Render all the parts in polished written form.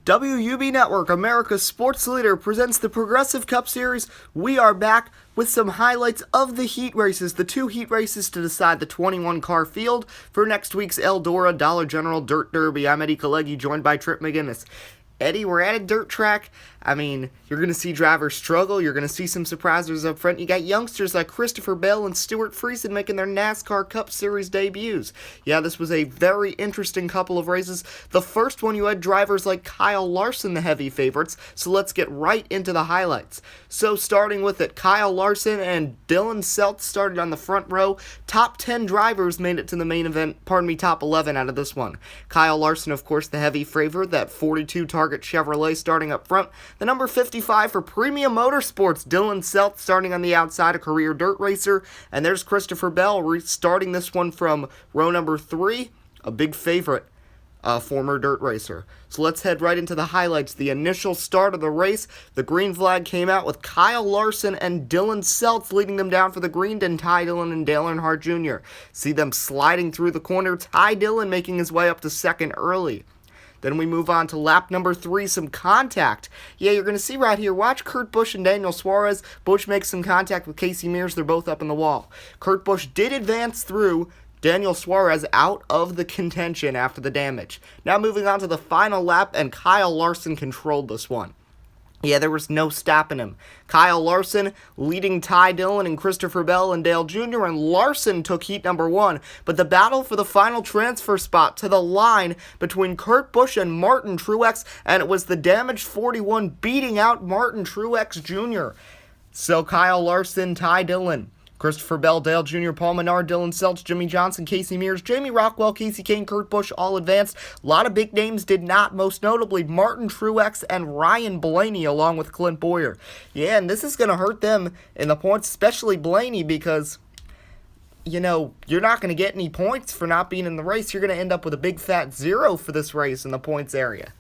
WUB Network, America's sports leader, presents the Progressive Cup Series. We are back with some highlights of the heat races, the two heat races to decide the 21-car field for next week's Eldora Dollar General Dirt Derby. I'm Eddie Kalegi, joined by Trip McGinnis. Eddie, we're at a dirt track. I mean, you're going to see drivers struggle. You're going to see some surprises up front. You got youngsters like Christopher Bell and Stuart Friesen making their NASCAR Cup Series debuts. Yeah, this was a very interesting couple of races. The first one, you had drivers like Kyle Larson, the heavy favorites. So let's get right into the highlights. So starting with it, Kyle Larson and Dylan Selt started on the front row. Top 10 drivers made it to the main event. Top 11 out of this one. Kyle Larson, of course, the heavy favorite, that 42 Target Chevrolet starting up front. The number 55 for Premium Motorsports, Dylan Selt starting on the outside, a career dirt racer. And there's Christopher Bell starting this one from row number 3, a big favorite, a former dirt racer. So let's head right into the highlights. The initial start of the race, the green flag came out with Kyle Larson and Dylan Selt leading them down for the green, then Ty Dillon and Dale Earnhardt Jr. See them sliding through the corner, Ty Dillon making his way up to second early. Then we move on to lap number 3, some contact. Yeah, you're going to see right here, watch Kurt Busch and Daniel Suarez. Busch makes some contact with Casey Mears. They're both up in the wall. Kurt Busch did advance through Daniel Suarez out of the contention after the damage. Now moving on to the final lap, and Kyle Larson controlled this one. Yeah, there was no stopping him. Kyle Larson leading Ty Dillon and Christopher Bell and Dale Jr., and Larson took heat number 1. But the battle for the final transfer spot to the line between Kurt Busch and Martin Truex, and it was the damaged 41 beating out Martin Truex Jr. So Kyle Larson, Ty Dillon, Christopher Bell, Dale Jr., Paul Menard, Dylan Selt, Jimmy Johnson, Casey Mears, Jamie Rockwell, Casey Kane, Kurt Busch all advanced. A lot of big names did not, most notably Martin Truex and Ryan Blaney along with Clint Bowyer. Yeah, and this is going to hurt them in the points, especially Blaney, because, you know, you're not going to get any points for not being in the race. You're going to end up with a big fat 0 for this race in the points area.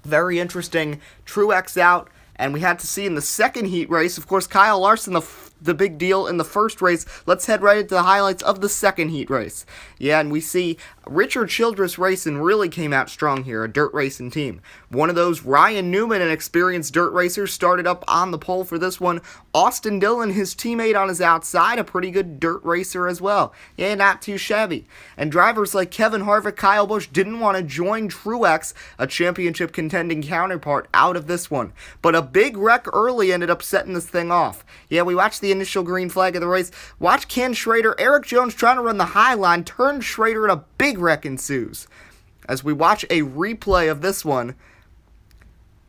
Very interesting. Truex out. And we had to see in the second heat race, of course, Kyle Larson, the big deal in the first race. Let's head right into the highlights of the second heat race. Yeah, and we see Richard Childress Racing really came out strong here, a dirt racing team. One of those, Ryan Newman, an experienced dirt racer, started up on the pole for this one. Austin Dillon, his teammate on his outside, a pretty good dirt racer as well. Yeah, not too shabby. And drivers like Kevin Harvick, Kyle Busch didn't want to join Truex, a championship contending counterpart, out of this one. But a big wreck early ended up setting this thing off. Yeah, we watched the initial green flag of the race. Watch Ken Schrader, Eric Jones trying to run the high line, turn Schrader, and a big wreck ensues. As we watch a replay of this one,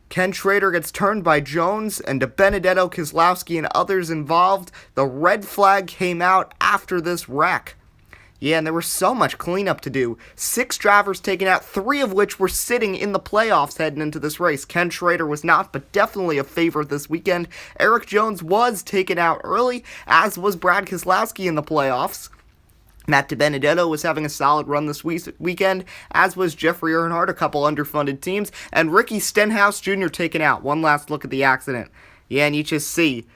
Ken Schrader gets turned by Jones, and DeBenedetto, Keselowski, and others involved. The red flag came out after this wreck. Yeah, and there was so much cleanup to do. 6 drivers taken out, 3 of which were sitting in the playoffs heading into this race. Ken Schrader was not, but definitely a favorite this weekend. Eric Jones was taken out early, as was Brad Keselowski in the playoffs. Matt DiBenedetto was having a solid run this weekend, as was Jeffrey Earnhardt, a couple underfunded teams, and Ricky Stenhouse Jr. taken out. One last look at the accident. Yeah, and you just see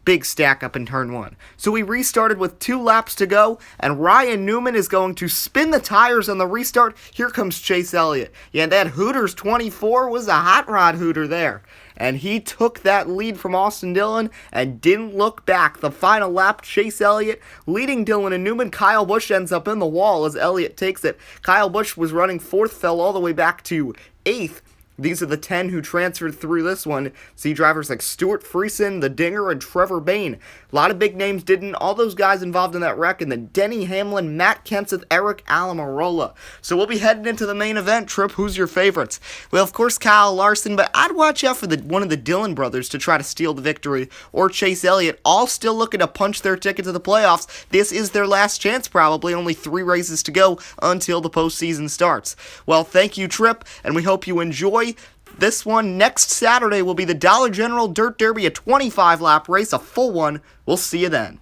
big stack up in turn 1. So we restarted with 2 laps to go, and Ryan Newman is going to spin the tires on the restart. Here comes Chase Elliott. Yeah, that Hooters 24 was a hot rod Hooter there. And he took that lead from Austin Dillon and didn't look back. The final lap, Chase Elliott leading Dillon and Newman. Kyle Busch ends up in the wall as Elliott takes it. Kyle Busch was running 4th, fell all the way back to 8th. These are the 10 who transferred through this one. See drivers like Stuart Friesen, the Dinger, and Trevor Bayne. A lot of big names didn't. All those guys involved in that wreck, and then Denny Hamlin, Matt Kenseth, Eric Almirola. So we'll be heading into the main event. Trip, who's your favorites? Well, of course, Kyle Larson, but I'd watch out for one of the Dillon brothers to try to steal the victory, or Chase Elliott, all still looking to punch their ticket to the playoffs. This is their last chance, probably. Only 3 races to go until the postseason starts. Well, thank you, Trip, and we hope you enjoy this one. Next Saturday will be the Dollar General Dirt Derby, a 25-lap race, a full one. We'll see you then.